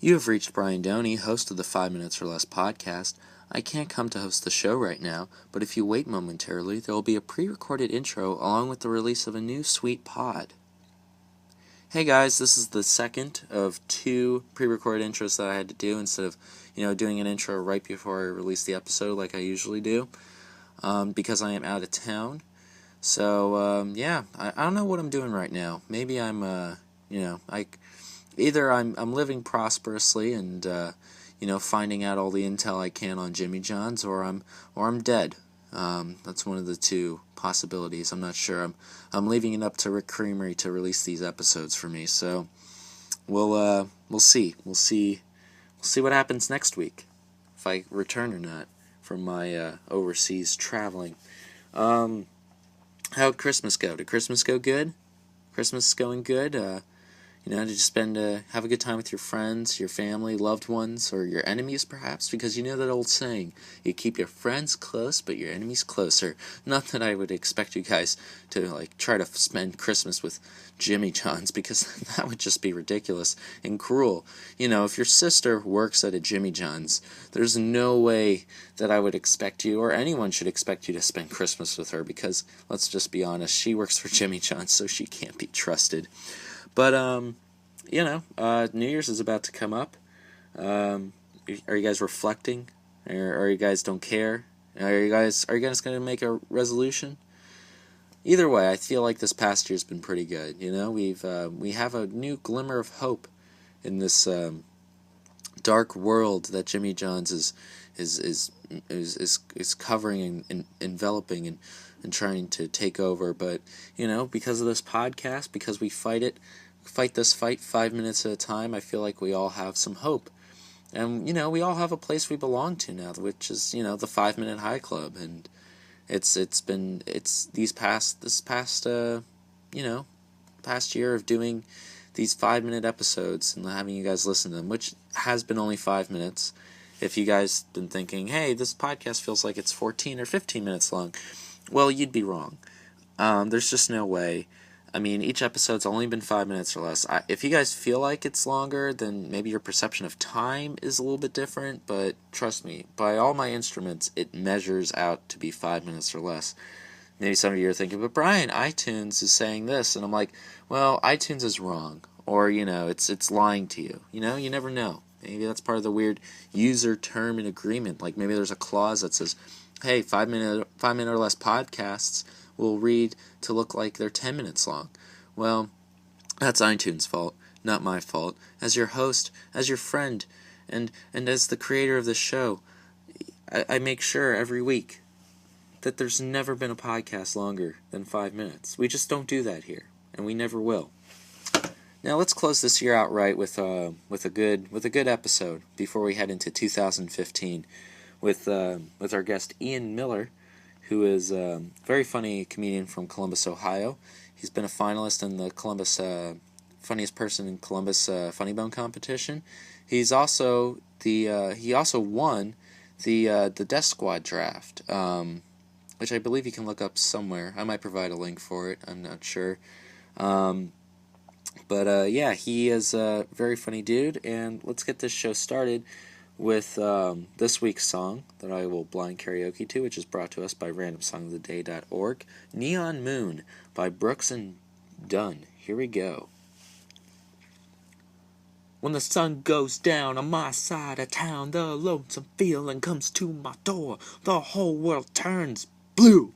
You have reached Brian Doney, host of the 5 Minutes or Less podcast. I can't come to host the show right now, but if you wait momentarily, there will be a pre-recorded intro along with the release of a new sweet pod. Hey guys, this is the second of two pre-recorded intros that I had to do instead of, doing an intro right before I release the episode like I usually do, because I am out of town. So, I don't know what I'm doing right now. Maybe I'm, either I'm living prosperously and finding out all the intel I can on Jimmy John's, or I'm dead. That's one of the two possibilities. I'm not sure. I'm leaving it up to Rick Creamery to release these episodes for me. So we'll see. We'll see what happens next week, if I return or not from my overseas traveling. How'd Christmas go? Did Christmas go good? Christmas is going good. Did you have a good time with your friends, your family, loved ones, or your enemies, perhaps? Because you know that old saying, you keep your friends close, but your enemies closer. Not that I would expect you guys to, try to spend Christmas with Jimmy John's, because that would just be ridiculous and cruel. If your sister works at a Jimmy John's, there's no way that I would expect you, or anyone should expect you to spend Christmas with her, because, let's just be honest, she works for Jimmy John's, so she can't be trusted. But, New Year's is about to come up. Are you guys reflecting? Or you guys don't care? Are you guys going to make a resolution? Either way, I feel like this past year's been pretty good. We have a new glimmer of hope in this dark world that Jimmy John's is covering and enveloping and trying to take over. But because of this podcast, because we fight this fight 5 minutes at a time, I feel like we all have some hope. And we all have a place we belong to now, which is the 5 Minute High Club. And it's past year of doing these 5 minute episodes and having you guys listen to them, which has been only 5 minutes. If you guys been thinking, hey, this podcast feels like it's 14 or 15 minutes long, well, you'd be wrong. There's just no way. I mean, each episode's only been 5 minutes or less. If you guys feel like it's longer, then maybe your perception of time is a little bit different, but trust me, by all my instruments, it measures out to be 5 minutes or less. Maybe some of you are thinking, but Brian, iTunes is saying this, and I'm like, well, iTunes is wrong, or, it's lying to you. You never know. Maybe that's part of the weird user term and agreement. Like maybe there's a clause that says, hey, 5 minute or less podcasts will read to look like they're 10 minutes long. Well, that's iTunes' fault, not my fault. As your host, as your friend, and as the creator of this show, I make sure every week that there's never been a podcast longer than 5 minutes. We just don't do that here, and we never will. Now let's close this year out right with a good episode before we head into 2015 with our guest Ian Miller, who is a very funny comedian from Columbus, Ohio. He's been a finalist in the Columbus Funniest Person in Columbus Funny Bone competition. He also won the Death Squad draft, which I believe you can look up somewhere. I might provide a link for it. I'm not sure. He is a very funny dude, and let's get this show started with this week's song that I will blind karaoke to, which is brought to us by randomsongoftheday.org, Neon Moon by Brooks Dunn. Here we go. When the sun goes down on my side of town, the lonesome feeling comes to my door. The whole world turns blue.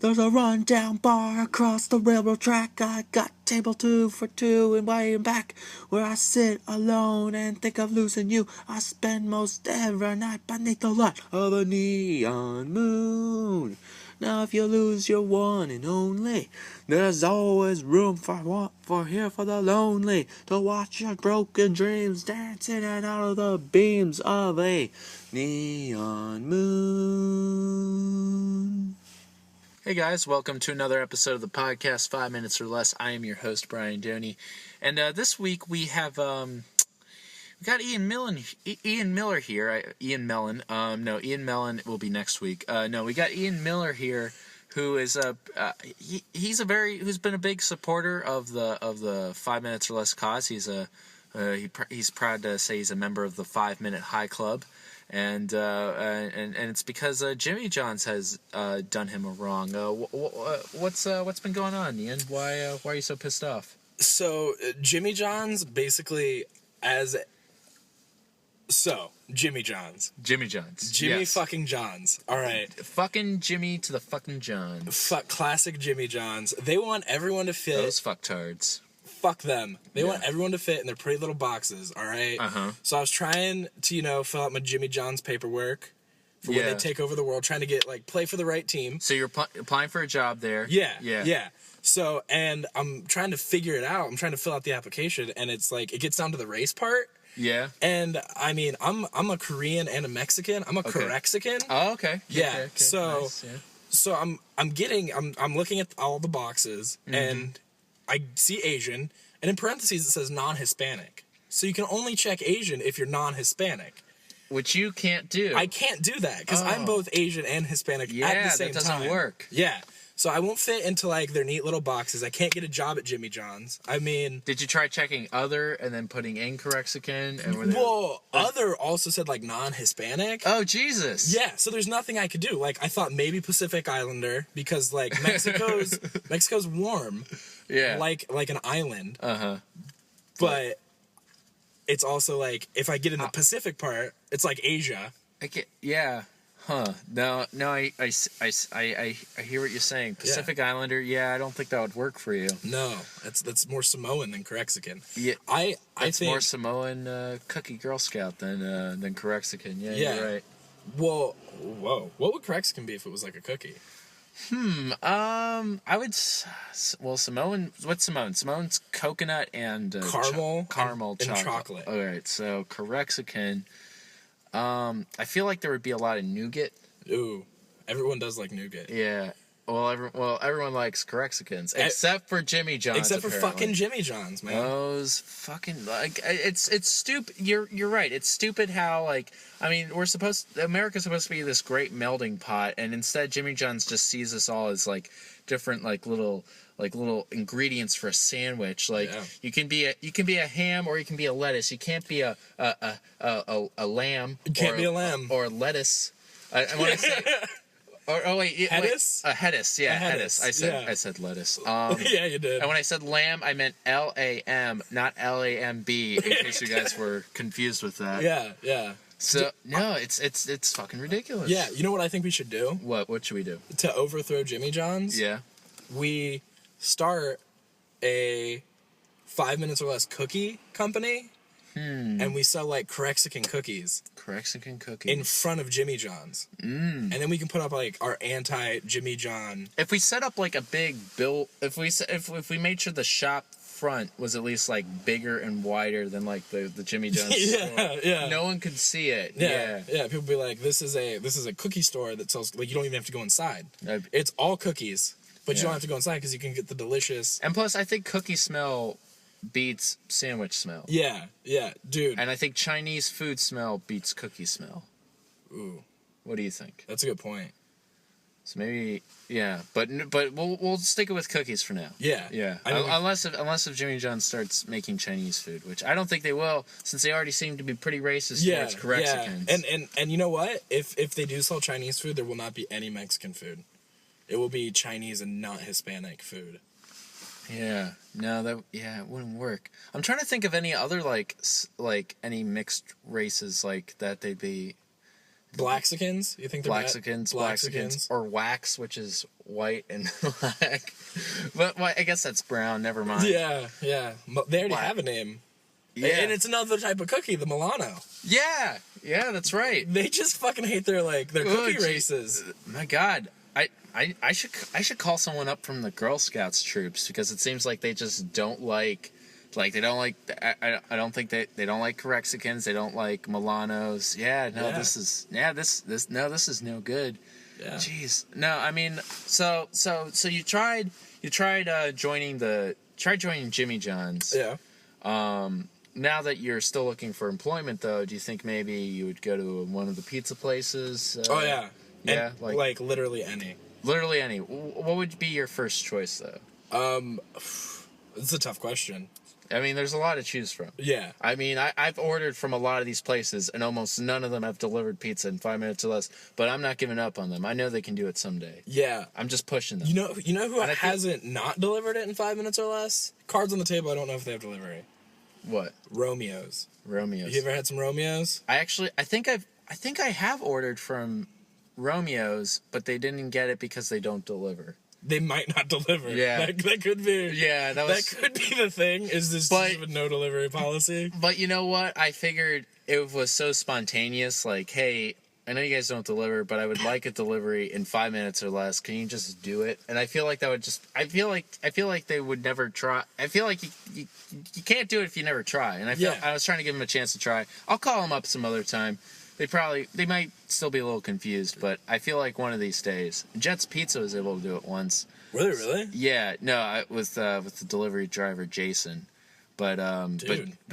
There's a rundown bar across the railroad track. I got table 2 for 2 and way back, where I sit alone and think of losing you. I spend most every night beneath the light of a neon moon. Now if you lose your one and only, there's always room for the lonely, to watch your broken dreams dance in and out of the beams of a neon moon. Hey guys, welcome to another episode of the podcast 5 Minutes or Less. I am your host, Brian Doney, and this week we have we got Ian Miller here. Ian Mellon will be next week. We got Ian Miller here, who is who's been a big supporter of the 5 Minutes or Less cause. He's a He's proud to say he's a member of the 5 Minute High Club, and it's because Jimmy John's has done him a wrong. What's been going on, Ian? Why are you so pissed off? So Jimmy John's basically Jimmy John's. Jimmy John's. Jimmy yes. fucking John's. All right. Fucking Jimmy to the fucking Johns. Classic Jimmy John's. They want everyone to fit. Those fucktards. Fuck them. They want everyone to fit in their pretty little boxes, all right? Uh-huh. So I was trying to, fill out my Jimmy John's paperwork for when they take over the world, trying to get, play for the right team. So you're applying for a job there. Yeah. So, and I'm trying to figure it out. I'm trying to fill out the application, and it's it gets down to the race part. Yeah. And I mean, I'm a Korean and a Mexican. I'm a Korexican. Oh, okay. Yeah. Okay. So, nice, yeah. So I'm looking at all the boxes, and I see Asian, and in parentheses it says non-Hispanic. So you can only check Asian if you're non-Hispanic. Which you can't do. I can't do that because I'm both Asian and Hispanic at the same time. Yeah, that doesn't work. Yeah. So I won't fit into their neat little boxes. I can't get a job at Jimmy John's. I mean, did you try checking other and then putting in Korexican? And other also said non-Hispanic. Oh Jesus! Yeah, so there's nothing I could do. I thought maybe Pacific Islander because Mexico's warm. Yeah. Like an island. Uh-huh. But it's also if I get in the Pacific part, it's like Asia. Yeah. Huh. No, I hear what you're saying. Pacific Islander, I don't think that would work for you. No, that's more Samoan than Korexican. Yeah. I think more Samoan cookie Girl Scout than Korexican. Yeah, you're right. Well, whoa. What would Korexican be if it was a cookie? I would. Well, Samoan. What's Samoan? Samoan's coconut and caramel and chocolate. All right, so Korexican. I feel like there would be a lot of nougat. Ooh, everyone does like nougat. Yeah. Well, everyone likes Korexicans except for Jimmy John's. Except for fucking Jimmy John's, man. Those fucking it's stupid. You're right. It's stupid how America's supposed to be this great melding pot, and instead Jimmy John's just sees us all as different little ingredients for a sandwich. You can be a ham or you can be a lettuce. You can't be a lamb. You can't be a lamb or a lettuce. When I say. Hedis? Hedis, yeah, Hedis. I said lettuce. Yeah, you did. And when I said lamb, I meant Lam, not Lamb. In case you guys were confused with that. Yeah. So no, it's fucking ridiculous. Yeah, you know what I think we should do? What should we do to overthrow Jimmy John's? Yeah, we start a 5 minutes or less cookie company. And we sell Korexican cookies. Korexican cookies in front of Jimmy John's. And then we can put up our anti-Jimmy John. If we set up a big bill, if we made sure the shop front was at least bigger and wider than the Jimmy John's store, no one could see it. Yeah. People be like, this is a cookie store that sells you don't even have to go inside. It's all cookies, but you don't have to go inside because you can get the delicious. And plus, I think cookie smell beats sandwich smell. Yeah, dude. And I think Chinese food smell beats cookie smell. Ooh. What do you think? That's a good point. So maybe, but we'll stick it with cookies for now. Yeah. Unless if Jimmy John starts making Chinese food, which I don't think they will, since they already seem to be pretty racist towards Korexicans. Yeah. And you know what? If they do sell Chinese food, there will not be any Mexican food. It will be Chinese and not Hispanic food. Yeah. No, it wouldn't work. I'm trying to think of any other any mixed races that they'd be. Blaxicans? You think they're Blaxicans, or wax, which is white and black. But I guess that's brown. Never mind. Yeah. They already have a name. Yeah. And it's another type of cookie, the Milano. Yeah, that's right. They just fucking hate their cookie races. My God. I should call someone up from the Girl Scouts troops because it seems like they just don't like they don't like I don't think they don't like Korexicans, they don't like Milanos. This is no good. Yeah. Jeez. No, I mean so you tried joining Jimmy John's. Yeah. Now that you're still looking for employment though, do you think maybe you would go to one of the pizza places? Oh yeah. Yeah, and, literally any. Literally any. What would be your first choice, though? It's a tough question. I mean, there's a lot to choose from. Yeah. I mean, I've ordered from a lot of these places, and almost none of them have delivered pizza in 5 minutes or less. But I'm not giving up on them. I know they can do it someday. Yeah. I'm just pushing them. You know who hasn't not delivered it in 5 minutes or less? Cards on the Table. I don't know if they have delivery. What? Romeo's. Romeo's. You ever had some Romeo's? I think I have ordered from Romeo's, but they didn't get it because they don't deliver. They might not deliver. Yeah. That could be. Yeah, that could be the thing. Is this no delivery policy? But you know what? I figured it was so spontaneous. Like, hey, I know you guys don't deliver, but I would like a delivery in 5 minutes or less. Can you just do it? And I feel like that would just. I feel like they would never try. I feel like you can't do it if you never try. And I was trying to give them a chance to try. I'll call them up some other time. They might still be a little confused, but I feel like one of these days. Jet's Pizza was able to do it once. Were they really? Yeah, no, with the delivery driver Jason, but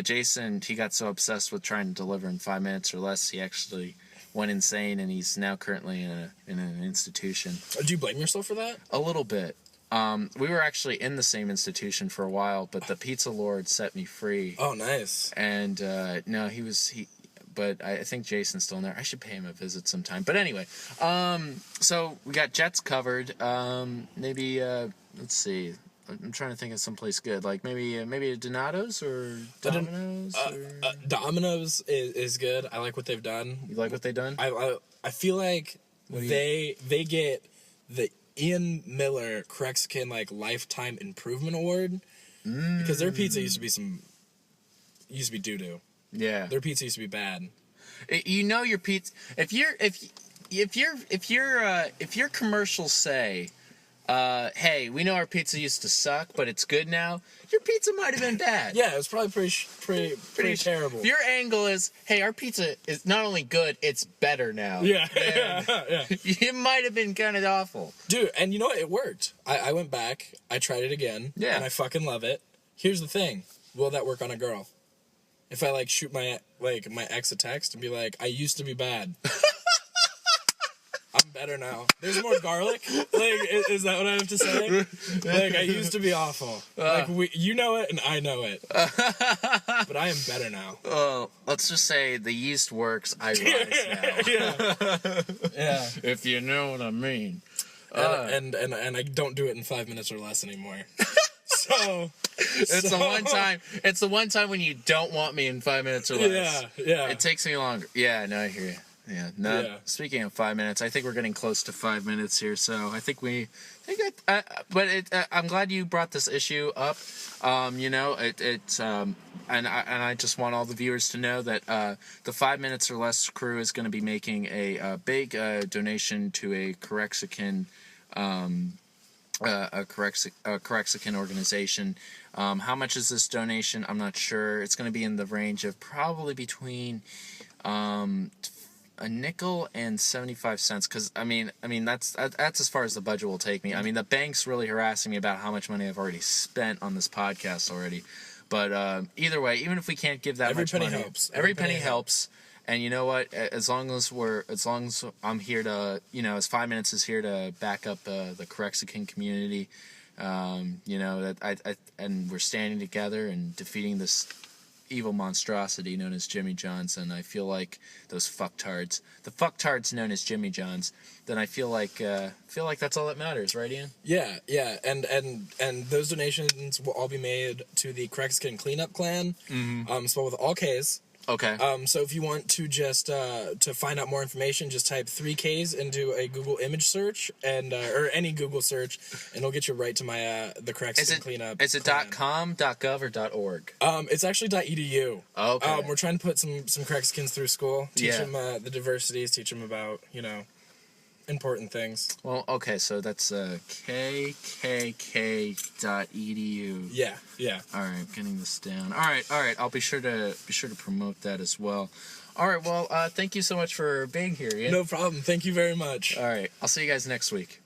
Jason, he got so obsessed with trying to deliver in 5 minutes or less, he actually went insane, and he's now currently in an institution. Do you blame yourself for that? A little bit. We were actually in the same institution for a while, but the pizza lord set me free. Oh, nice. And no, but I think Jason's still in there. I should pay him a visit sometime. But anyway, so we got Jets covered. Maybe let's see. I'm trying to think of someplace good, like maybe a Donato's or Domino's. Domino's is good. I like what they've done. You like what they've done? I feel like they get the Ian Miller Korexican Lifetime Improvement Award because their pizza used to be doo-doo. Yeah, their pizza used to be bad. You know your pizza. If your commercials say, "Hey, we know our pizza used to suck, but it's good now," your pizza might have been bad. Yeah, it was probably pretty terrible. If your angle is, "Hey, our pizza is not only good, it's better now." Yeah, yeah. It might have been kind of awful, dude. And you know what? It worked. I went back. I tried it again. Yeah, and I fucking love it. Here's the thing: will that work on a girl? If I shoot my ex a text and be like, I used to be bad. I'm better now. There's more garlic. Is that what I have to say? I used to be awful. You know it and I know it. But I am better now. Well, let's just say the yeast works. I rise now. Yeah. If you know what I mean. And I don't do it in 5 minutes or less anymore. It's the one time when you don't want me in 5 minutes or less. Yeah. It takes me longer. Yeah, no, I hear you. Yeah, no. Yeah. Speaking of 5 minutes, I think we're getting close to 5 minutes here. So I think I'm glad you brought this issue up. And I just want all the viewers to know that the 5 minutes or less crew is going to be making a big donation to a Korexican. A Korexican organization. How much is this donation? I'm not sure. It's going to be in the range of probably between a nickel and 75 cents. Because I mean that's as far as the budget will take me. I mean the bank's really harassing me about how much money I've already spent on this podcast already. But either way, even if we can't give that much money, every penny helps. And you know what? As long as I'm here to, as 5 minutes is here to back up the Korexican community, and we're standing together and defeating this evil monstrosity known as Jimmy John's, and I feel like those fucktards, the fucktards known as Jimmy John's, then I feel like that's all that matters, right, Ian? Yeah, and those donations will all be made to the Korexican Cleanup Clan, spelled with all K's. Okay. So if you want to just to find out more information, just type 3Ks into a Google image search and or any Google search, and it'll get you right to my the Korexican Cleanup. Is it .com, .gov, or .org? It's actually .edu. Okay. We're trying to put some Korexicans through school, teach them the diversities, teach them about important things. Well, okay, so that's kkk.edu. Yeah. All right, getting this down. All right. I'll be sure to promote that as well. All right. Well, thank you so much for being here, Ian. No problem. Thank you very much. All right. I'll see you guys next week.